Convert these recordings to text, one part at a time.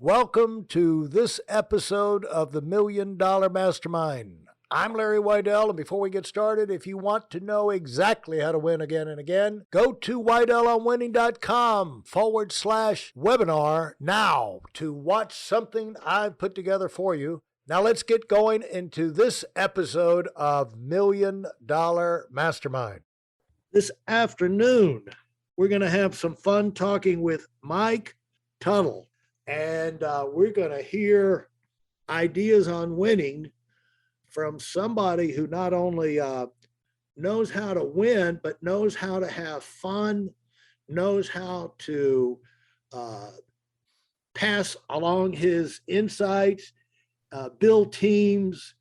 Welcome to this episode of the $1 Million Mastermind. I'm Larry Weidel, and before we get started, if you want to know exactly how to win again and again, go to weidelonwinning.com/webinar now to watch something I've put together for you. Now let's get going into this episode of $1 Million Mastermind. This afternoon, we're going to have some fun talking with Mike Tuttle. And we're going to hear ideas on winning from somebody who not only knows how to win, but knows how to have fun, knows how to pass along his insights, build teams,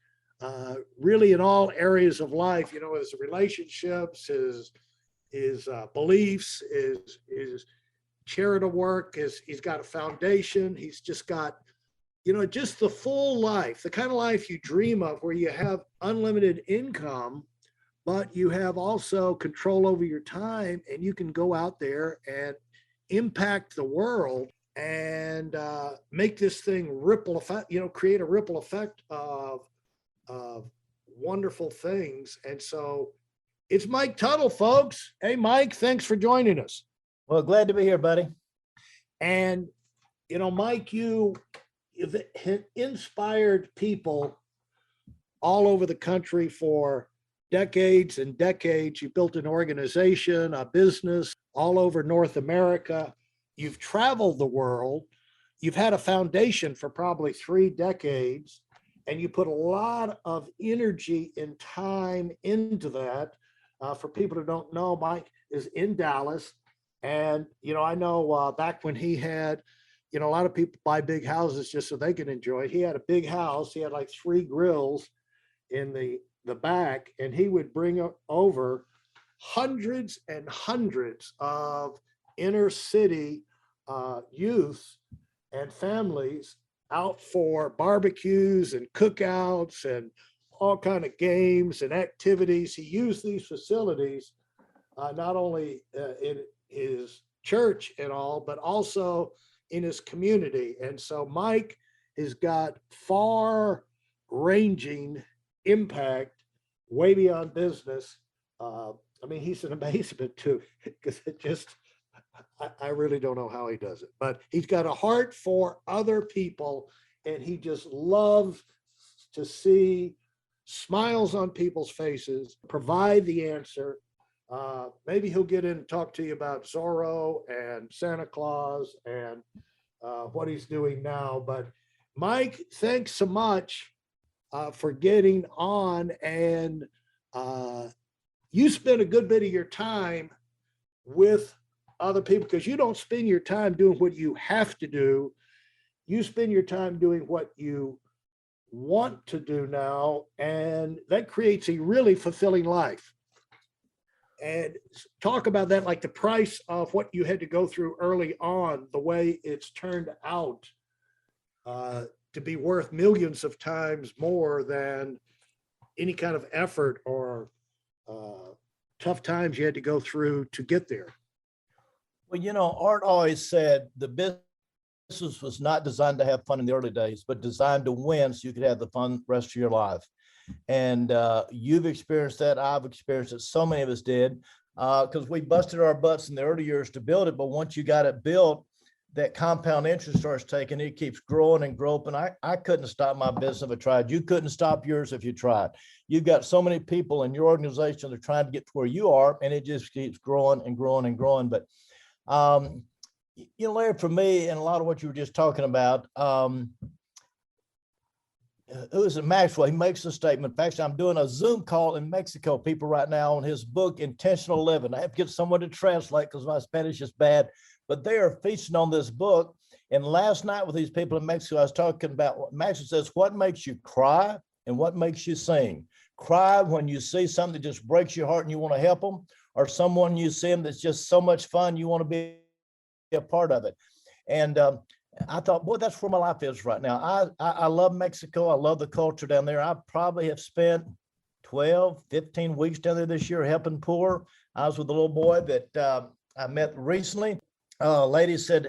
really in all areas of life, his relationships, his beliefs, his charitable work. He's got a foundation. He's just got, just the full life, the kind of life you dream of, where you have unlimited income, but you have also control over your time, and you can go out there and impact the world and make this thing ripple effect, create a ripple effect of wonderful things. And so it's Mike Tuttle, folks. Hey, Mike, thanks for joining us. Well, glad to be here, buddy. And, Mike, you've inspired people all over the country for decades and decades. You built an organization, a business all over North America. You've traveled the world. You've had a foundation for probably 3 decades, and you put a lot of energy and time into that. For people who don't know, Mike is in Dallas. And, I know back when he had, a lot of people buy big houses just so they can enjoy it. He had a big house. He had like 3 grills in the back, and he would bring over hundreds and hundreds of inner city youth and families out for barbecues and cookouts and all kind of games and activities. He used these facilities not only in his church and all, but also in his community. And so Mike has got far-ranging impact way beyond business. He's an amazement too, because I really don't know how he does it, but he's got a heart for other people, and he just loves to see smiles on people's faces, provide the answer. Maybe he'll get in and talk to you about Zorro and Santa Claus and what he's doing now. But Mike, thanks so much for getting on. And you spend a good bit of your time with other people, because you don't spend your time doing what you have to do. You spend your time doing what you want to do now, and that creates a really fulfilling life. And talk about that, like the price of what you had to go through early on, the way it's turned out to be worth millions of times more than any kind of effort or tough times you had to go through to get there. Well, Art always said the business was not designed to have fun in the early days, but designed to win so you could have the fun the rest of your life. And you've experienced that. I've experienced it. So many of us did, because we busted our butts in the early years to build it. But once you got it built, that compound interest starts taking, it keeps growing and growing. I couldn't stop my business if I tried. You couldn't stop yours if you tried. You've got so many people in your organization that are trying to get to where you are, and it just keeps growing and growing and growing. But, Larry, for me, and a lot of what you were just talking about, it was Maxwell. He makes a statement. In fact, I'm doing a Zoom call in Mexico, people, right now, on his book, Intentional Living. I have to get someone to translate because my Spanish is bad, but they are feasting on this book. And last night with these people in Mexico, I was talking about what Maxwell says, what makes you cry and what makes you sing. Cry when you see something that just breaks your heart and you want to help them, or someone you see them that's just so much fun, you want to be a part of it. And I thought, boy, that's where my life is right now. I love Mexico. I love the culture down there. I probably have spent 12, 15 weeks down there this year helping poor. I was with a little boy that I met recently. lady said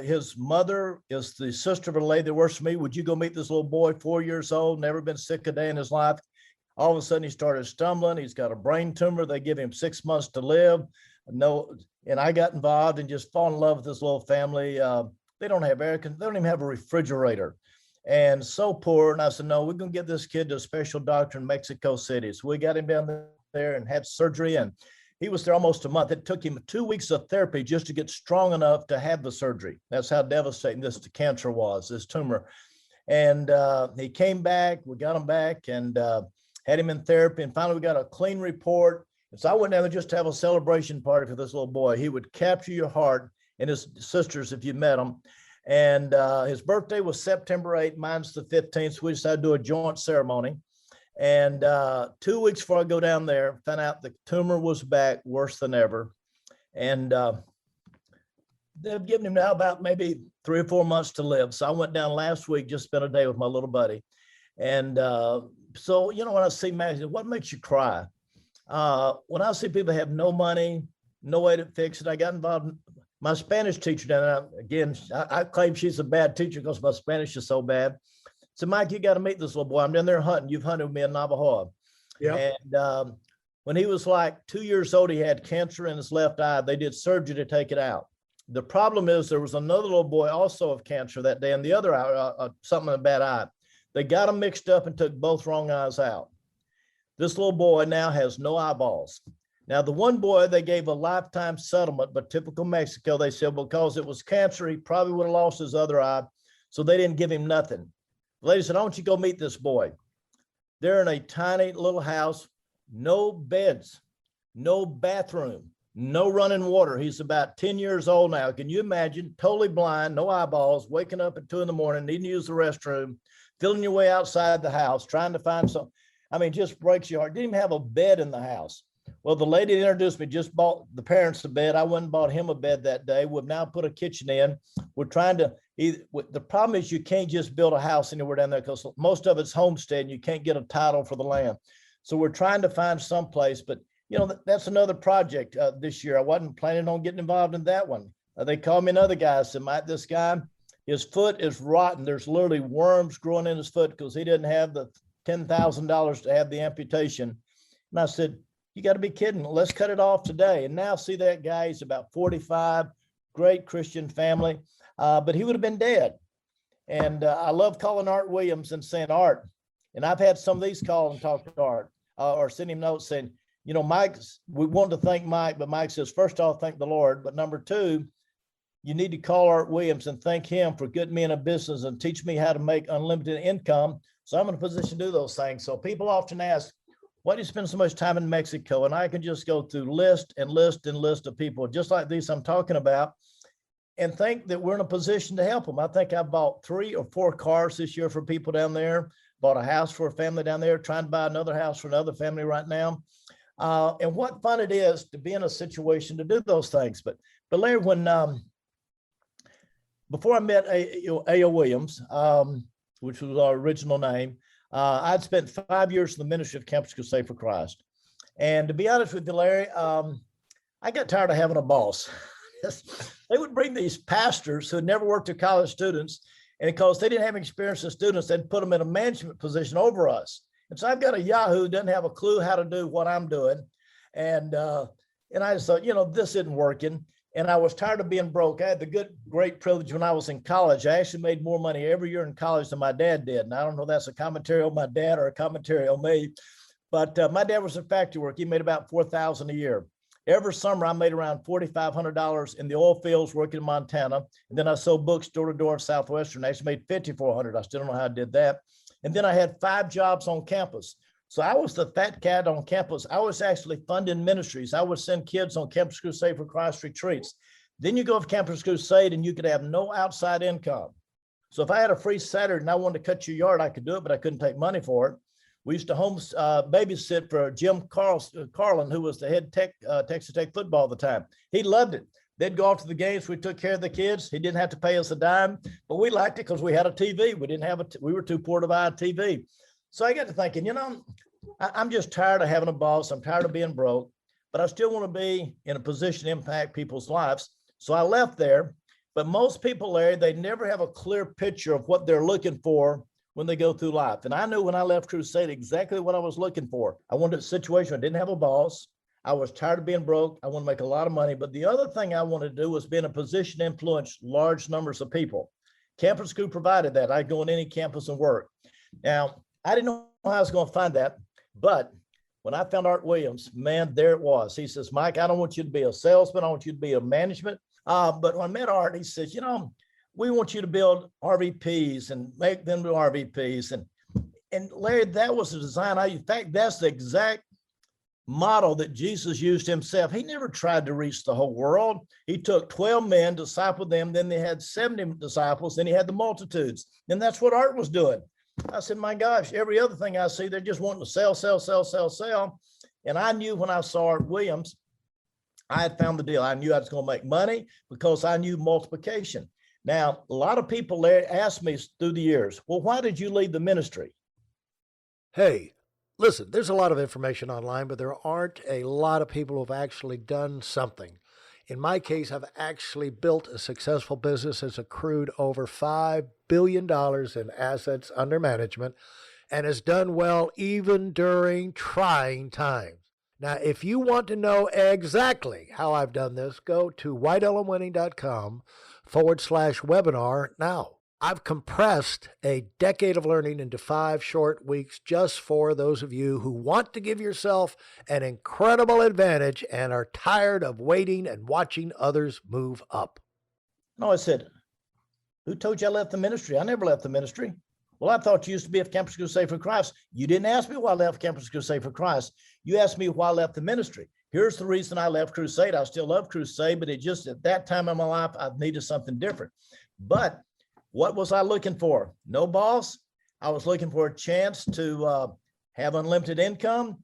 his mother is the sister of a lady that works for me. Would you go meet this little boy, 4 years old, never been sick a day in his life? All of a sudden he started stumbling. He's got a brain tumor. They give him 6 months to live. No, and I got involved and just fall in love with this little family. They don't have air, they don't even have a refrigerator, and so poor. And I said, no, we're gonna get this kid to a special doctor in Mexico City. So we got him down there and had surgery, and he was there almost a month. It took him 2 weeks of therapy just to get strong enough to have the surgery. That's how devastating this cancer was, this tumor. And he came back, we got him back, and had him in therapy, and finally we got a clean report. And so I went down there just to have a celebration party for this little boy. He would capture your heart, and his sisters, if you met him. And his birthday was September 8th, mine's the 15th. So we decided to do a joint ceremony. And 2 weeks before I go down there, found out the tumor was back worse than ever. And they've given him now about maybe 3 or 4 months to live. So I went down last week, just spent a day with my little buddy. And so, you know, when I see Max, what makes you cry? When I see people have no money, no way to fix it, I got involved. My Spanish teacher down there, again, I claim she's a bad teacher because my Spanish is so bad. So, Mike, you got to meet this little boy. I'm down there hunting. You've hunted with me in Navajo. Yeah. And when he was like 2 years old, he had cancer in his left eye. They did surgery to take it out. The problem is there was another little boy also of cancer that day in the other eye, something in a bad eye. They got them mixed up and took both wrong eyes out. This little boy now has no eyeballs. Now, the one boy, they gave a lifetime settlement, but typical Mexico, they said because it was cancer, he probably would have lost his other eye. So they didn't give him nothing. The lady said, I want you to go meet this boy. They're in a tiny little house, no beds, no bathroom, no running water. He's about 10 years old now. Can you imagine? Totally blind, no eyeballs, waking up at 2 a.m, needing to use the restroom, feeling your way outside the house, trying to find some. I mean, just breaks your heart. Didn't even have a bed in the house. Well, the lady that introduced me just bought the parents a bed. I went and bought him a bed that day. We've now put a kitchen in. We're trying to, the problem is you can't just build a house anywhere down there because most of it's homestead and you can't get a title for the land. So we're trying to find some place, but you know, that's another project this year. I wasn't planning on getting involved in that one. They called me another guy, said, Mike, this guy, his foot is rotten. There's literally worms growing in his foot because he didn't have the $10,000 to have the amputation. And I said, you got to be kidding. Let's cut it off today. And now see that guy, he's about 45, great Christian family, but he would have been dead. And I love calling Art Williams and saying, Art, and I've had some of these call and talk to Art or send him notes saying, you know, Mike, we want to thank Mike, but Mike says, first off, thank the Lord. But number two, you need to call Art Williams and thank him for getting me in a business and teach me how to make unlimited income. So I'm in a position to do those things. So people often ask, why do you spend so much time in Mexico? And I can just go through list and list and list of people just like these I'm talking about and think that we're in a position to help them. I think I bought 3 or 4 cars this year for people down there, bought a house for a family down there, trying to buy another house for another family right now. And what fun it is to be in a situation to do those things. But Larry, when before I met A.O. Williams, which was our original name, I'd spent 5 years in the ministry of Campus Crusade for Christ. And to be honest with you, Larry, I got tired of having a boss. They would bring these pastors who had never worked with college students, and because they didn't have experience with students, they'd put them in a management position over us. And so I've got a Yahoo who doesn't have a clue how to do what I'm doing. And I just thought, you know, this isn't working. And I was tired of being broke. I had the great privilege when I was in college. I actually made more money every year in college than my dad did. And I don't know if that's a commentary on my dad or a commentary on me, but my dad was in factory work. He made about $4,000 a year. Every summer, I made around $4,500 in the oil fields working in Montana. And then I sold books door to door in Southwestern. I actually made $5,400. I still don't know how I did that. And then I had 5 jobs on campus. So I was the fat cat on campus. I was actually funding ministries. I would send kids on Campus Crusade for Christ retreats. Then you go to Campus Crusade and you could have no outside income. So if I had a free Saturday and I wanted to cut your yard, I could do it, but I couldn't take money for it. We used to babysit for Jim Carlin, who was the head Texas Tech football at the time. He loved it. They'd go off to the games. We took care of the kids. He didn't have to pay us a dime, but we liked it because we had a TV. We didn't have we were too poor to buy a TV. So I got to thinking, you know, I'm just tired of having a boss. I'm tired of being broke, but I still want to be in a position to impact people's lives. So I left there, but most people, Larry, they never have a clear picture of what they're looking for when they go through life. And I knew when I left Crusade exactly what I was looking for. I wanted a situation where I didn't have a boss. I was tired of being broke. I want to make a lot of money. But the other thing I wanted to do was be in a position to influence large numbers of people. Campus Group provided that. I'd go on any campus and work. Now, I didn't know how I was going to find that, but when I found Art Williams, man, there it was. He says, Mike, I don't want you to be a salesman. I want you to be a management. But when I met Art, he says, we want you to build RVPs and make them do RVPs. And Larry, that was the design. In fact, that's the exact model that Jesus used himself. He never tried to reach the whole world. He took 12 men, discipled them, then they had 70 disciples, then he had the multitudes. And that's what Art was doing. I said, my gosh, every other thing I see, they're just wanting to sell, sell, sell, sell, sell. And I knew when I saw Art Williams, I had found the deal. I knew I was going to make money because I knew multiplication. Now, a lot of people asked me through the years, well, why did you leave the ministry? Hey, listen, there's a lot of information online, but there aren't a lot of people who have actually done something. In my case, I've actually built a successful business that's accrued over $5 billion in assets under management and has done well even during trying times. Now, if you want to know exactly how I've done this, go to whitelmwinning.com/webinar now. I've compressed a decade of learning into 5 short weeks just for those of you who want to give yourself an incredible advantage and are tired of waiting and watching others move up. No, I said, who told you I left the ministry? I never left the ministry. Well, I thought you used to be at Campus Crusade for Christ. You didn't ask me why I left Campus Crusade for Christ. You asked me why I left the ministry. Here's the reason I left Crusade. I still love Crusade, but it just at that time in my life, I needed something different. But what was I looking for? No boss. I was looking for a chance to have unlimited income.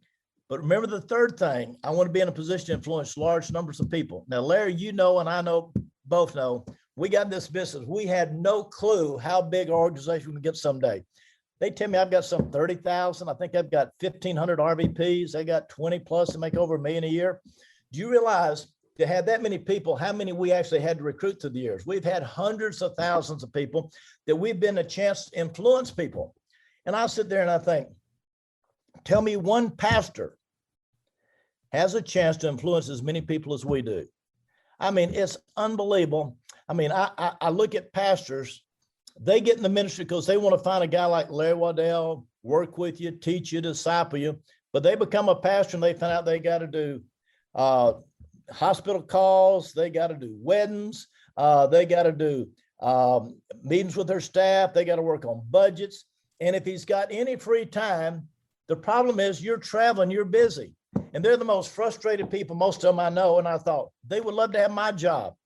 But remember the third thing, I want to be in a position to influence large numbers of people. Now, Larry, you know, and I know, both know, we got in this business. We had no clue how big our organization would get someday. They tell me I've got some 30,000. I think I've got 1,500 RVPs. They got 20 plus to make over $1 million a year. Do you realize to have that many people, how many we actually had to recruit through the years? We've had hundreds of thousands of people that we've been a chance to influence people. And I sit there and I think, tell me one pastor has a chance to influence as many people as we do. I mean, it's unbelievable. I mean, I look at pastors, they get in the ministry because they want to find a guy like Larry Waddell, work with you, teach you, disciple you, but they become a pastor and they find out they got to do hospital calls, they got to do weddings, they got to do meetings with their staff, they got to work on budgets. And if he's got any free time, the problem is you're traveling, you're busy. And they're the most frustrated people, most of them I know. And I thought they would love to have my job.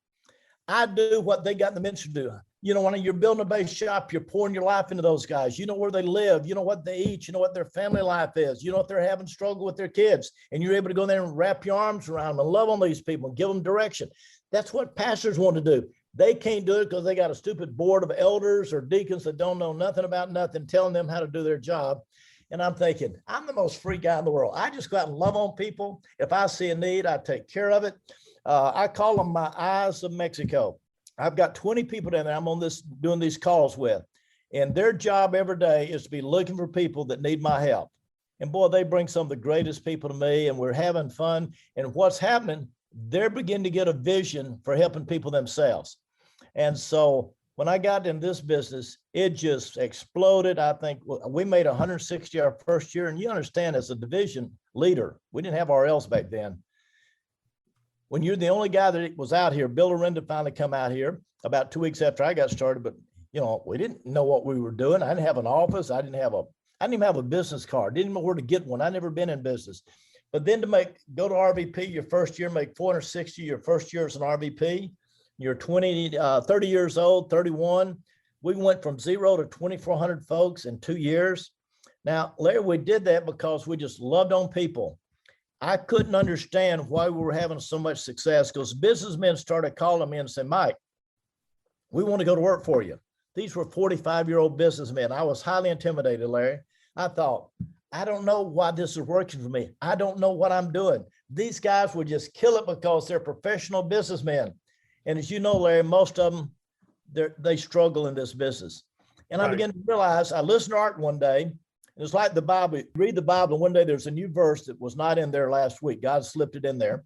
I do what they got in the ministry to do. You know, when you're building a base shop, you're pouring your life into those guys. You know where they live. You know what they eat. You know what their family life is. You know if they're having struggle with their kids. And you're able to go there and wrap your arms around them and love on these people and give them direction. That's what pastors want to do. They can't do it because they got a stupid board of elders or deacons that don't know nothing about nothing, telling them how to do their job. And I'm thinking, I'm the most free guy in the world. I just go out and love on people. If I see a need, I take care of it. I call them my eyes of Mexico. I've got 20 people down there I'm on this doing these calls with. And their job every day is to be looking for people that need my help. And boy, they bring some of the greatest people to me and we're having fun. And what's happening, they're beginning to get a vision for helping people themselves. And so when I got in this business, it just exploded. I think we made 160 our first year. And you understand, as a division leader, we didn't have RLs back then. When you're the only guy that was out here, Bill Arenda finally come out here about 2 weeks after I got started. But you know, we didn't know what we were doing. I didn't have an office. I didn't even have a business card. Didn't know where to get one. I never been in business. But then to go to RVP your first year, make 460 your first year as an RVP. You're 30 years old, 31. We went from 0 to 2,400 folks in 2 years. Now, Larry, we did that because we just loved on people. I couldn't understand why we were having so much success because businessmen started calling me and saying, Mike, we want to go to work for you. These were 45-year-old businessmen. I was highly intimidated, Larry. I thought, I don't know why this is working for me. I don't know what I'm doing. These guys would just kill it because they're professional businessmen. And as you know, Larry, most of them, they struggle in this business. And I Right. began to realize, I listened to Art one day, and it's like the Bible. You read the Bible, and one day there's a new verse that was not in there last week. God slipped it in there.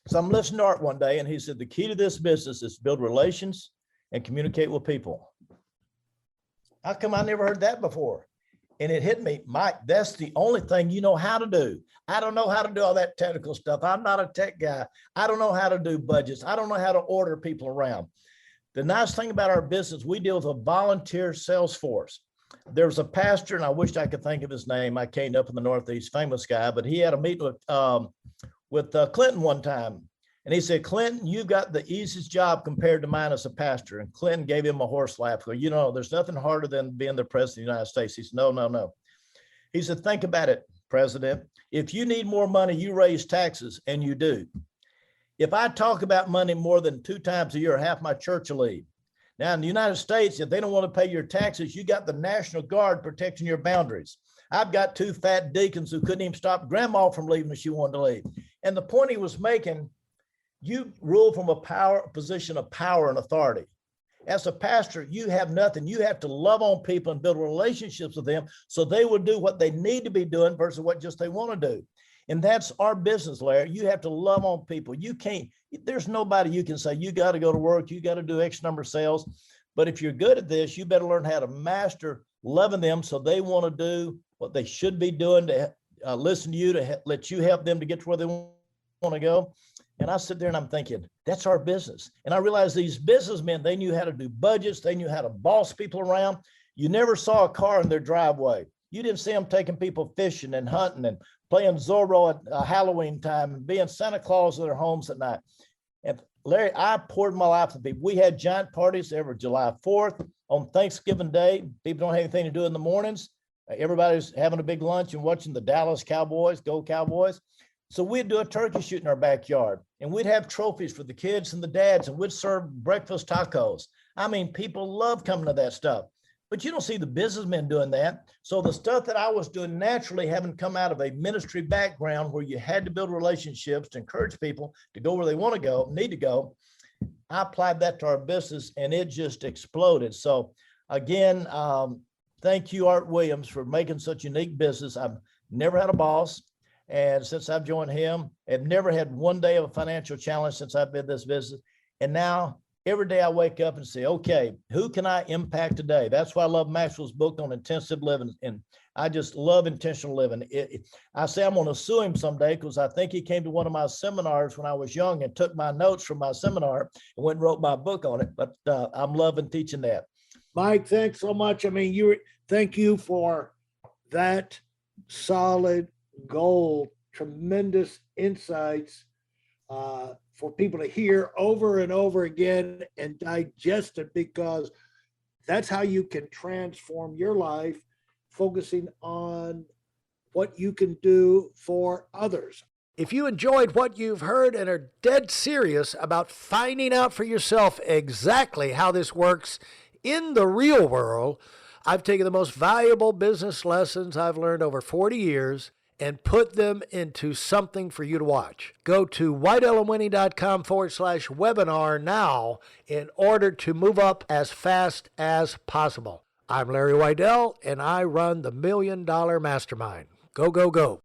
So I'm listening to Art one day, and he said, the key to this business is to build relations and communicate with people. How come I never heard that before? And it hit me, Mike, that's the only thing you know how to do. I don't know how to do all that technical stuff. I'm not a tech guy. I don't know how to do budgets. I don't know how to order people around. The nice thing about our business, we deal with a volunteer sales force. There was a pastor, and I wish I could think of his name. I came up in the Northeast, famous guy, but he had a meeting with Clinton one time. And he said, Clinton, you got the easiest job compared to mine as a pastor. And Clinton gave him a horse laugh. You know, there's nothing harder than being the president of the United States. He said, no, no, no. He said, think about it, President. If you need more money, you raise taxes, and you do. If I talk about money more than 2 times a year, half my church will leave. Now, in the United States, if they don't want to pay your taxes, you got the National Guard protecting your boundaries. I've got 2 fat deacons who couldn't even stop grandma from leaving if she wanted to leave. And the point he was making, you rule from a position of power and authority. As a pastor, you have nothing. You have to love on people and build relationships with them so they will do what they need to be doing versus what just they want to do. And that's our business, Larry. You have to love on people. You can't, there's nobody you can say, you got to go to work, you got to do X number of sales. But if you're good at this, you better learn how to master loving them so they want to do what they should be doing to listen to you, to let you help them to get to where they want to go. And I sit there and I'm thinking, that's our business. And I realized these businessmen, they knew how to do budgets. They knew how to boss people around. You never saw a car in their driveway. You didn't see them taking people fishing and hunting and playing Zorro at Halloween time and being Santa Claus in their homes at night. And Larry, I poured my life to people. We had giant parties every July 4th. On Thanksgiving Day, people don't have anything to do in the mornings. Everybody's having a big lunch and watching the Dallas Cowboys, go Cowboys. So we'd do a turkey shoot in our backyard, and we'd have trophies for the kids and the dads, and we'd serve breakfast tacos. I mean, people love coming to that stuff, but you don't see the businessmen doing that. So the stuff that I was doing naturally, having come out of a ministry background where you had to build relationships to encourage people to go where they want to go, need to go, I applied that to our business, and it just exploded. So again, thank you, Art Williams, for making such a unique business. I've never had a boss. And since I've joined him, I've never had one day of a financial challenge since I've been in this business. And now every day I wake up and say, okay, who can I impact today? That's why I love Maxwell's book on intensive living. And I just love intentional living. I say I'm going to sue him someday because I think he came to one of my seminars when I was young and took my notes from my seminar and went and wrote my book on it. But I'm loving teaching that. Mike, thanks so much. I mean, thank you for that solid gold, tremendous insights for people to hear over and over again and digest it, because that's how you can transform your life, focusing on what you can do for others. If you enjoyed what you've heard and are dead serious about finding out for yourself exactly how this works in the real world, I've taken the most valuable business lessons I've learned over 40 years and put them into something for you to watch. Go to whiteelementing.com/webinar now in order to move up as fast as possible. I'm Larry Weidel, and I run the $1 Million Mastermind. Go, go, go.